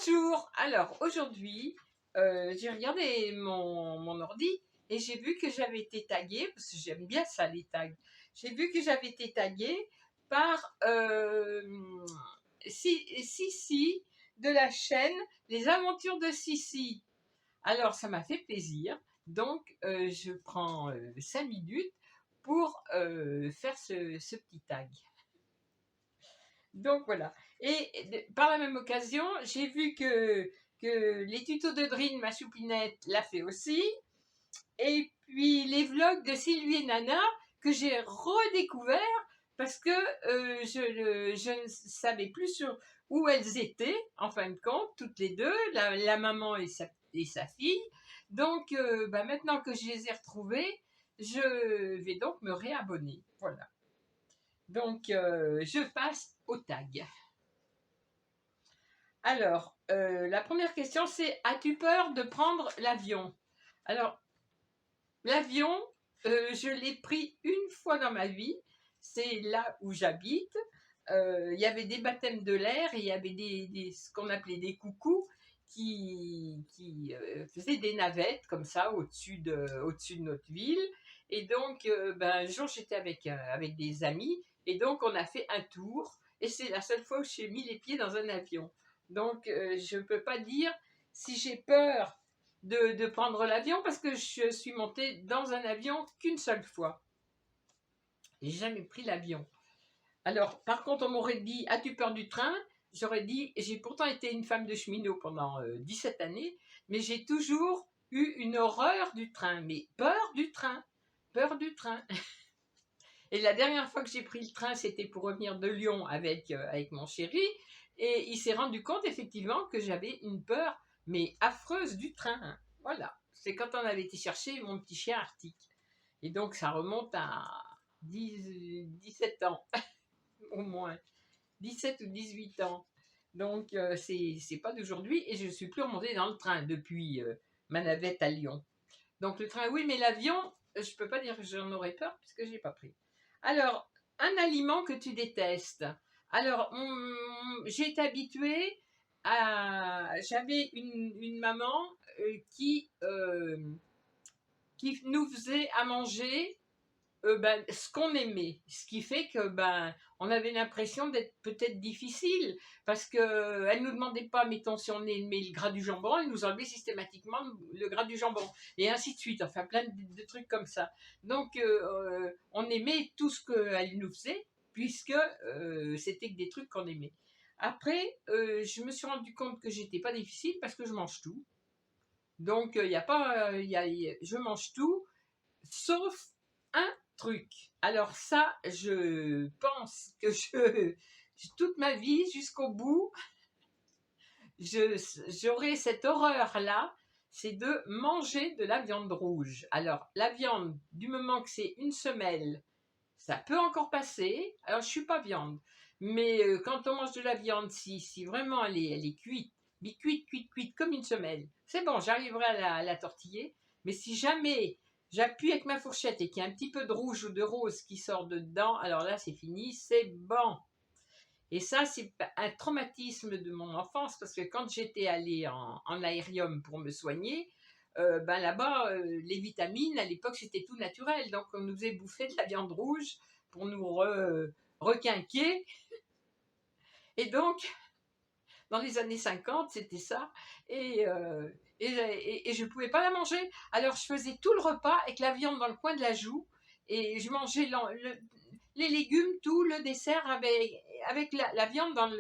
Bonjour, alors aujourd'hui, j'ai regardé mon ordi et j'ai vu que j'avais été taguée, parce que j'aime bien ça les tags, j'ai vu que j'avais été taguée par Sissi de la chaîne Les Aventures de Sissi. Alors ça m'a fait plaisir, donc je prends 5 minutes pour faire ce petit tag. Donc voilà. Et par la même occasion, j'ai vu que les tutos de Drine, ma choupinette, l'a fait aussi. Et puis les vlogs de Sylvie et Nana, que j'ai redécouvert parce que je ne savais plus sur où elles étaient, en fin de compte, toutes les deux, la maman et sa fille. Donc maintenant que je les ai retrouvées, je vais donc me réabonner. Voilà. Donc je passe au tag. Alors, la première question, c'est: as-tu peur de prendre l'avion? Alors, l'avion, je l'ai pris une fois dans ma vie. C'est là où j'habite. Il y avait des baptêmes de l'air et il y avait ce qu'on appelait des coucous qui faisaient des navettes comme ça au-dessus de notre ville. Et donc, un jour, j'étais avec des amis et donc on a fait un tour. Et c'est la seule fois où j'ai mis les pieds dans un avion. Donc, je ne peux pas dire si j'ai peur de prendre l'avion parce que je suis montée dans un avion qu'une seule fois. J'ai jamais pris l'avion. Alors, par contre, on m'aurait dit: as-tu peur du train? J'aurais dit: j'ai pourtant été une femme de cheminot pendant 17 années, mais j'ai toujours eu une horreur du train. Mais peur du train, peur du train. Et la dernière fois que j'ai pris le train, c'était pour revenir de Lyon avec mon chéri. Et il s'est rendu compte effectivement que j'avais une peur, mais affreuse du train. Hein. Voilà. C'est quand on avait été chercher mon petit chien Arctique. Et donc ça remonte à 17 ans, au moins. 17 ou 18 ans. Donc c'est pas d'aujourd'hui. Et je ne suis plus remontée dans le train depuis ma navette à Lyon. Donc le train, oui, mais l'avion, je ne peux pas dire que j'en aurais peur puisque je n'ai pas pris. Alors, un aliment que tu détestes. Alors, j'ai été habituée à... J'avais une maman qui nous faisait à manger ce qu'on aimait, ce qui fait que on avait l'impression d'être peut-être difficile parce que elle nous demandait pas, mettons, si on aimait le gras du jambon, elle nous enlevait systématiquement le gras du jambon et ainsi de suite, enfin plein de trucs comme ça. Donc on aimait tout ce qu'elle nous faisait puisque c'était que des trucs qu'on aimait. Après, je me suis rendu compte que j'étais pas difficile parce que je mange tout. Donc il y a pas, je mange tout sauf un truc. Alors ça, je pense que toute ma vie, jusqu'au bout, j'aurai cette horreur-là, c'est de manger de la viande rouge. Alors, la viande, du moment que c'est une semelle, ça peut encore passer. Alors, je suis pas viande. Mais quand on mange de la viande, si vraiment elle est cuite, mais cuite, comme une semelle, c'est bon, j'arriverai à la tortiller. Mais si jamais j'appuie avec ma fourchette et qu'il y a un petit peu de rouge ou de rose qui sort de dedans, alors là, c'est fini, c'est bon. Et ça, c'est un traumatisme de mon enfance, parce que quand j'étais allée en aérium pour me soigner, là-bas, les vitamines, à l'époque, c'était tout naturel. Donc, on nous faisait bouffer de la viande rouge pour nous requinquer. Et donc, dans les années 50, c'était ça. Et je ne pouvais pas la manger. Alors, je faisais tout le repas avec la viande dans le coin de la joue. Et je mangeais les légumes, tout, le dessert avec la viande dans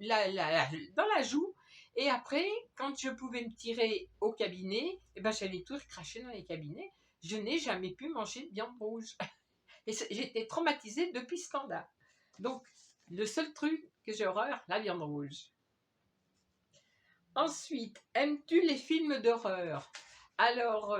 la joue. Et après, quand je pouvais me tirer au cabinet, j'allais tout cracher dans les cabinets. Je n'ai jamais pu manger de viande rouge. Et j'étais traumatisée depuis ce temps-là. Donc, le seul truc que j'ai horreur, la viande rouge. Ensuite, aimes-tu les films d'horreur? Alors,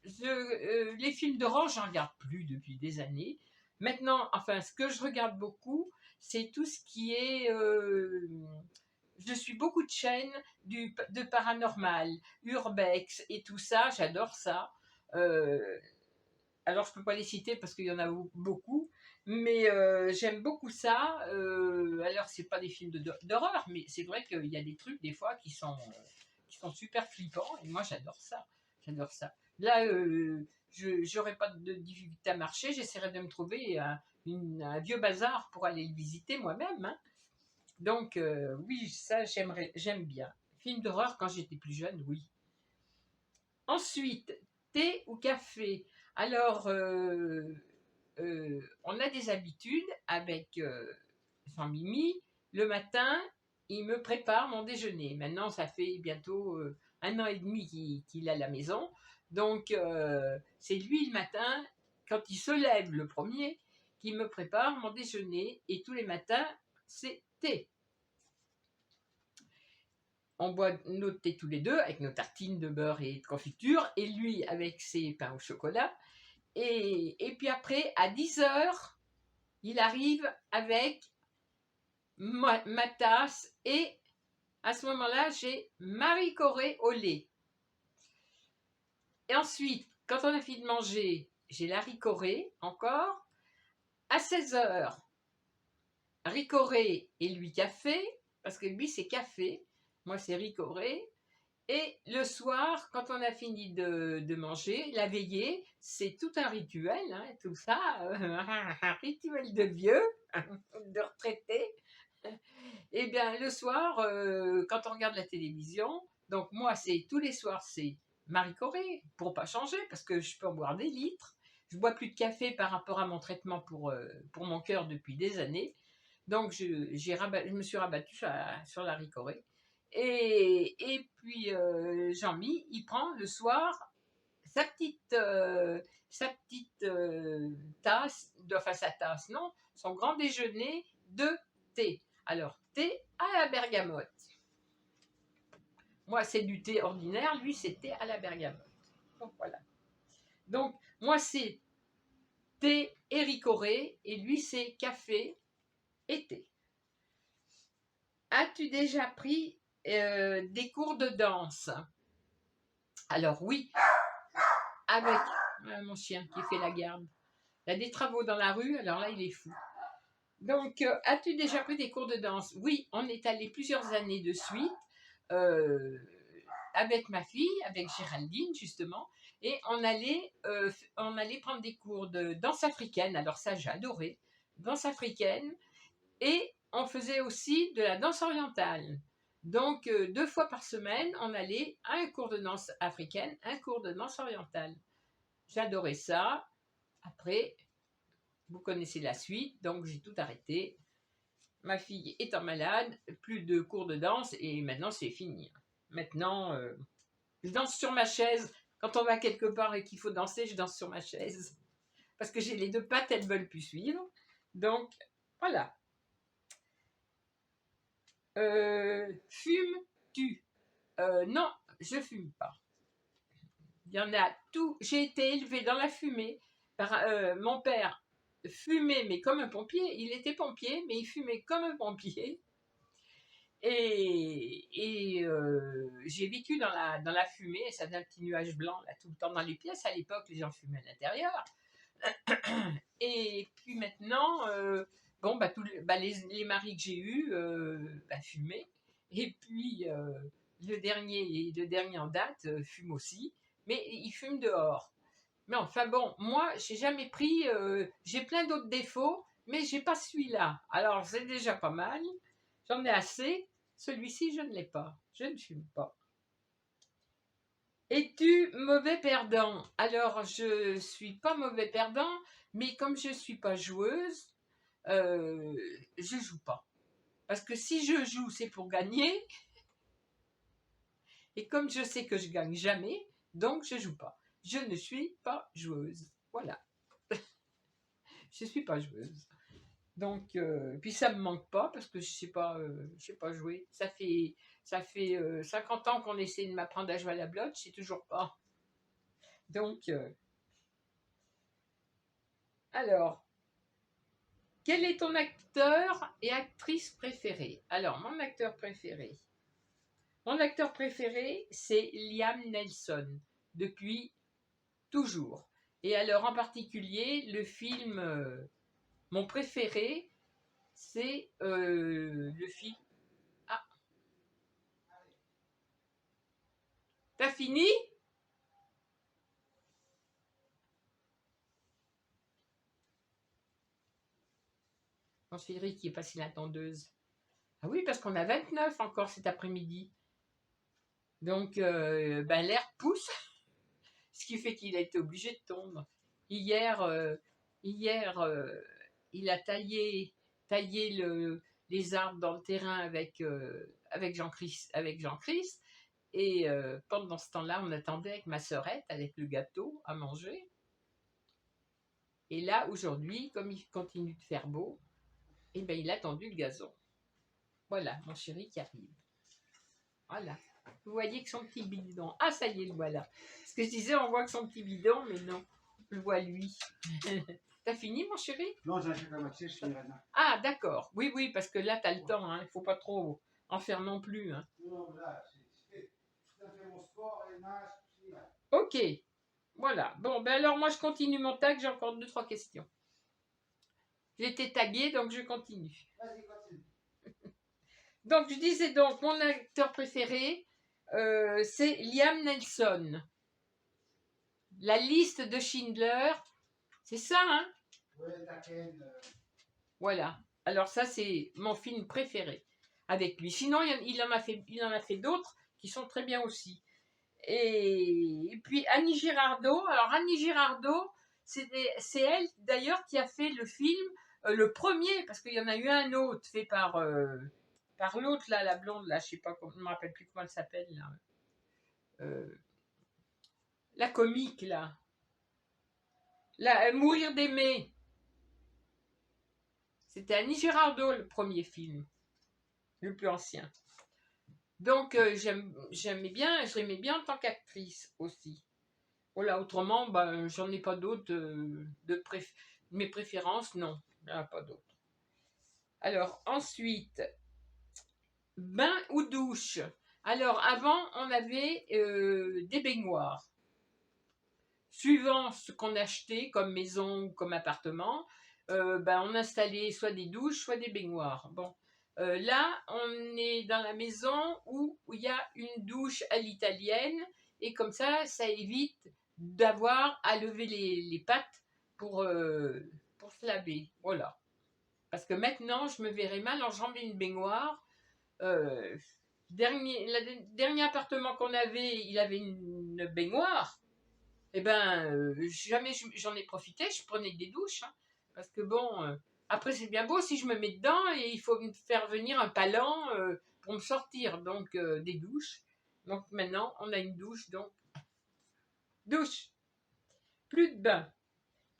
les films d'horreur, j'en regarde plus depuis des années. Maintenant, enfin, ce que je regarde beaucoup, c'est tout ce qui est... je suis beaucoup de chaînes de paranormal, urbex et tout ça, j'adore ça. Alors, je ne peux pas les citer parce qu'il y en a beaucoup, Mais j'aime beaucoup ça. Alors, c'est pas des films d'horreur, mais c'est vrai qu'il y a des trucs, des fois, qui sont super flippants. Et moi, j'adore ça. J'adore ça. Là, je n'aurais pas de difficulté à marcher. J'essaierai de me trouver un vieux bazar pour aller le visiter moi-même, hein. Donc, oui, ça, j'aime bien. Film d'horreur quand j'étais plus jeune, oui. Ensuite, thé ou café? Alors, on a des habitudes avec Jean-Mimi. Le matin, il me prépare mon déjeuner. Maintenant, ça fait bientôt 1 an et demi qu'il est à la maison. Donc, c'est lui le matin, quand il se lève le premier, qui me prépare mon déjeuner. Et tous les matins, c'est thé. On boit notre thé tous les deux avec nos tartines de beurre et de confiture, et lui avec ses pains au chocolat. Et puis après, à 10 heures, il arrive avec ma tasse, et à ce moment-là, j'ai Marie Corée au lait. Et ensuite, quand on a fini de manger, j'ai la Ricorée encore. À 16 heures, Ricorée et lui café, parce que lui c'est café, moi c'est Ricorée. Et le soir, quand on a fini de manger, la veillée, c'est tout un rituel, hein, tout ça, un rituel de vieux, de retraité. Et bien, le soir, quand on regarde la télévision, donc moi, c'est tous les soirs, c'est Marie Corée, pour pas changer, parce que je peux en boire des litres. Je bois plus de café par rapport à mon traitement pour mon cœur depuis des années. Donc, je me suis rabattue sur la Ricorée. Et puis, Jean-Mi, il prend le soir sa petite tasse, enfin sa tasse, non, son grand déjeuner de thé. Alors, thé à la bergamote. Moi, c'est du thé ordinaire, lui, c'est thé à la bergamote. Donc, voilà. Donc, moi, c'est thé et ricoré, et lui, c'est café et thé. As-tu déjà pris des cours de danse? Alors, oui, avec mon chien qui fait la garde. Il y a des travaux dans la rue, alors là, il est fou. Donc, as-tu déjà pris des cours de danse? Oui, on est allé plusieurs années de suite avec ma fille, avec Géraldine justement, et on allait prendre des cours de danse africaine. Alors ça, j'ai adoré, danse africaine, et on faisait aussi de la danse orientale. Donc, 2 fois par semaine, on allait à un cours de danse africaine, un cours de danse orientale. J'adorais ça. Après, vous connaissez la suite, donc j'ai tout arrêté. Ma fille étant malade, plus de cours de danse, et maintenant c'est fini. Maintenant, je danse sur ma chaise. Quand on va quelque part et qu'il faut danser, je danse sur ma chaise. Parce que j'ai les 2 pattes, elles ne veulent plus suivre. Donc, voilà. Fumes-tu? Non, je fume pas. Il y en a tout. J'ai été élevée dans la fumée par mon père. Fumait, mais comme un pompier. Il était pompier, mais il fumait comme un pompier. Et j'ai vécu dans la fumée. Ça faisait un petit nuage blanc là, tout le temps dans les pièces. À l'époque, les gens fumaient à l'intérieur. Et puis maintenant, bon, les maris que j'ai eus fumaient. Et puis le dernier en date fume aussi, mais il fume dehors. Mais enfin bon, moi, j'ai jamais pris. J'ai plein d'autres défauts, mais j'ai pas celui-là. Alors c'est déjà pas mal. J'en ai assez. Celui-ci, je ne l'ai pas. Je ne fume pas. Es-tu mauvais perdant? Alors, je suis pas mauvais perdant, mais comme je suis pas joueuse, je joue pas. Parce que si je joue, c'est pour gagner. Et comme je sais que je gagne jamais, donc je joue pas. Je ne suis pas joueuse. Voilà. Je suis pas joueuse. Donc, puis ça me manque pas parce que je sais pas jouer. Ça fait 50 ans qu'on essaie de m'apprendre à jouer à la blotte, je sais toujours pas. Donc, alors, quel est ton acteur et actrice préféré? Alors, mon acteur préféré, c'est Liam Neeson, depuis toujours. Et alors, en particulier, le film Mon préféré, c'est le film. Ah, t'as fini? Mon chéri qui est passé la tondeuse. Ah oui, parce qu'on a 29 encore cet après-midi. Donc, ben, l'air pousse, ce qui fait qu'il a été obligé de tondre. Hier, hier il a taillé les arbres dans le terrain avec Jean-Christ. Et pendant ce temps-là, on attendait avec ma sœurette, avec le gâteau à manger. Et là, aujourd'hui, comme il continue de faire beau, eh ben, il a tendu le gazon. Voilà, mon chéri qui arrive. Voilà. Vous voyez que son petit bidon. Ah, ça y est, le voilà. Ce que je disais, on voit que son petit bidon, mais non, je le vois lui. T'as fini, mon chéri? Non, j'ai un chèque à moitié, je finirai demain. Ah, d'accord. Oui, oui, parce que là, t'as le temps. Il ne faut pas trop en faire non plus. Non, là, j'ai fait mon sport et nage, je finirai. Ok. Voilà. Bon, ben alors, moi, je continue mon tag. J'ai encore 2-3 questions. J'ai été taguée, donc je continue. Vas-y, continue. Donc, je disais donc, mon acteur préféré, c'est Liam Neeson. La liste de Schindler, c'est ça, hein? Ouais, t'inquiète. Voilà. Alors ça, c'est mon film préféré avec lui. Sinon, il en a fait d'autres qui sont très bien aussi. Et puis Annie Girardot. Alors Annie Girardot, c'est elle d'ailleurs qui a fait le film, le premier, parce qu'il y en a eu un autre fait par l'autre là, la blonde là, je sais pas, je me rappelle plus comment elle s'appelle là. La comique là. Mourir d'aimer. C'était Annie Girardot le premier film, le plus ancien. Donc je l'aimais bien en tant qu'actrice aussi. Voilà, autrement, ben, j'en ai pas d'autres mes préférences, non, il n'y en a pas d'autres. Alors ensuite, bain ou douche. Alors avant, on avait des baignoires. Suivant ce qu'on achetait comme maison ou comme appartement, ben, on installait soit des douches, soit des baignoires. Bon, là, on est dans la maison où il y a une douche à l'italienne et comme ça évite d'avoir à lever les pattes pour se laver. Voilà. Parce que maintenant, je me verrais mal enjamber une baignoire. Le dernier appartement qu'on avait, il avait une baignoire. Eh ben, jamais j'en ai profité, je prenais des douches. Parce que bon, après c'est bien beau si je me mets dedans et il faut me faire venir un palan pour me sortir donc des douches. Donc maintenant, on a une douche, donc douche, plus de bain.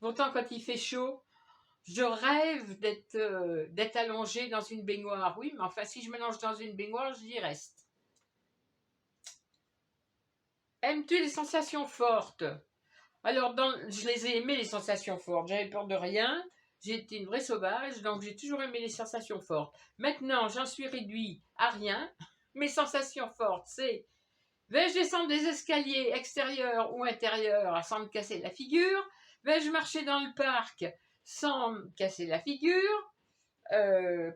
Pourtant, quand il fait chaud, je rêve d'être allongée dans une baignoire. Oui, mais enfin, si je me lance dans une baignoire, j'y reste. Aimes-tu les sensations fortes? Alors, je les ai aimées, les sensations fortes. J'avais peur de rien. J'ai été une vraie sauvage, donc j'ai toujours aimé les sensations fortes. Maintenant, j'en suis réduit à rien. Mes sensations fortes, c'est vais-je descendre des escaliers extérieurs ou intérieurs sans me casser la figure? Vais-je marcher dans le parc sans me casser la figure?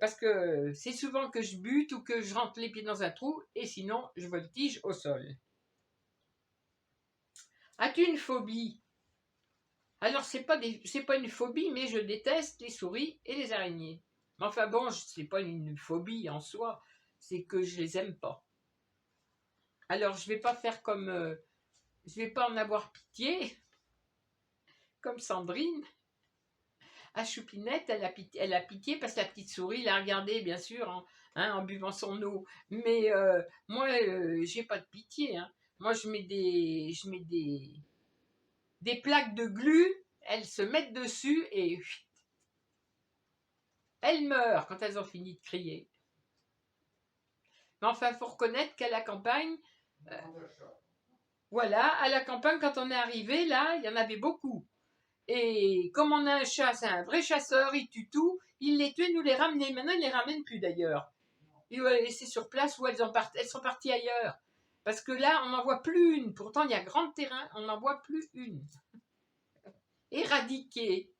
Parce que c'est souvent que je bute ou que je rentre les pieds dans un trou et sinon je voltige au sol. As-tu une phobie? Alors, c'est pas une phobie, mais je déteste les souris et les araignées. Mais enfin bon, c'est pas une phobie en soi, c'est que je les aime pas. Alors, je vais pas faire comme, je vais pas en avoir pitié, comme Sandrine. À Choupinette, elle a pitié parce que la petite souris l'a regardée, bien sûr, en buvant son eau. Mais moi, j'ai pas de pitié. Moi, je mets des plaques de glu, elles se mettent dessus et elles meurent quand elles ont fini de crier. Mais enfin, il faut reconnaître qu'à la campagne, voilà, à la campagne, quand on est arrivé, là, il y en avait beaucoup. Et comme on a un chat, c'est un vrai chasseur, il tue tout, il les tue, nous les ramenait. Maintenant, il ne les ramène plus d'ailleurs. Il va les laisser sur place où elles sont parties ailleurs. Parce que là, on n'en voit plus une. Pourtant, il y a grand terrain, on n'en voit plus une. Éradiquée.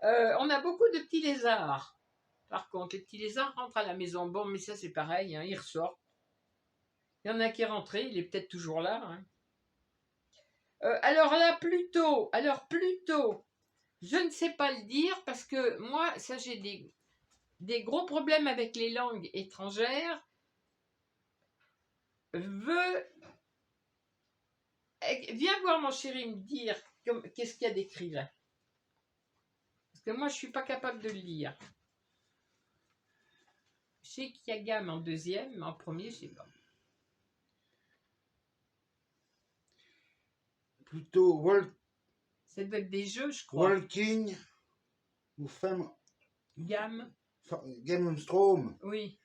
On a beaucoup de petits lézards. Par contre, les petits lézards rentrent à la maison. Bon, mais ça c'est pareil, hein, ils ressortent. Il y en a qui est rentré, il est peut-être toujours là. Hein. Alors là, plutôt, je ne sais pas le dire parce que moi, ça j'ai des gros problèmes avec les langues étrangères. Viens voir mon chéri me dire qu'est-ce qu'il y a d'écrit là. Parce que moi, je ne suis pas capable de le lire. Je sais qu'il y a gamme en deuxième, mais en premier, je ne sais pas. Plutôt Ça doit être des jeux, je crois. Walking ou Gamme. Game of Thrones. Oui.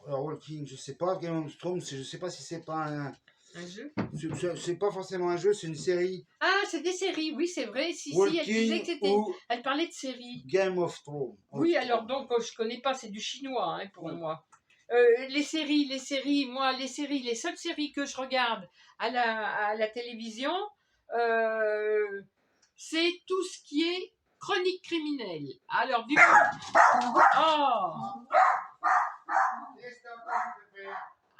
Alors Walking, je sais pas. Game of Thrones, je sais pas si c'est pas un jeu. C'est pas forcément un jeu, c'est une série. Ah, c'est des séries, oui, c'est vrai. Si, Walking, elle disait que c'était. Elle parlait de séries. Game of Thrones. Oui, alors donc, je connais pas, c'est du chinois hein, pour moi. Les séries, moi, les seules séries que je regarde à la télévision, c'est tout ce qui est chronique criminelle. Alors, du coup. Oh!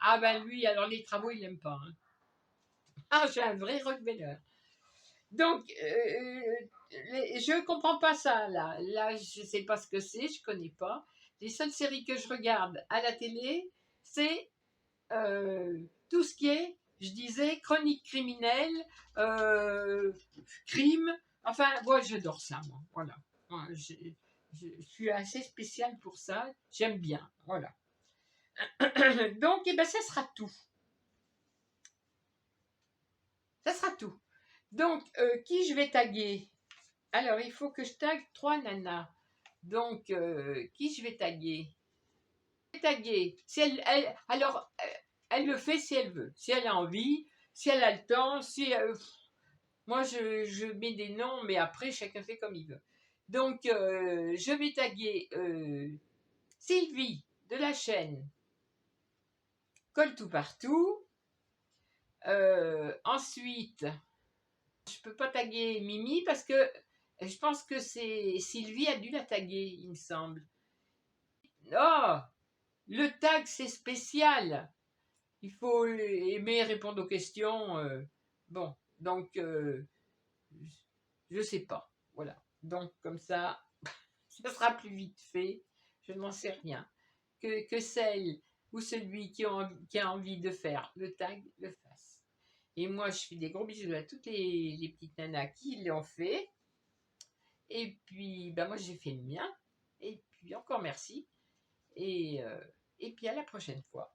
Ah ben lui, alors les travaux, il n'aime pas. Hein. Ah, j'ai un vrai rockballer. Donc, je ne comprends pas ça, là. Là, je ne sais pas ce que c'est, je ne connais pas. Les seules séries que je regarde à la télé, c'est tout ce qui est, je disais, chronique criminelle, crime. Enfin, moi, j'adore ça, moi. Voilà. Moi, je suis assez spéciale pour ça. J'aime bien. Voilà. Donc, eh ben, ça sera tout. Ça sera tout. Donc, qui je vais taguer? Alors, il faut que je tague 3 nanas. Donc, qui je vais taguer? Je vais taguer. Si alors, elle le fait si elle veut. Si elle a envie, si elle a le temps, moi, je mets des noms, mais après, chacun fait comme il veut. Donc, je vais taguer Sylvie de la chaîne Colle tout partout. Ensuite, je peux pas taguer Mimi parce que je pense que c'est Sylvie a dû la taguer, il me semble. Oh, le tag c'est spécial. Il faut aimer répondre aux questions. Bon, donc je sais pas. Voilà. Donc comme ça, ça sera plus vite fait. Je n'en sais rien. Que celle ou celui qui a envie de faire le tag le fasse. Et moi, je fais des gros bisous à toutes les petites nanas qui l'ont fait. Et puis, ben moi, j'ai fait le mien. Et puis, encore merci. Et puis, à la prochaine fois.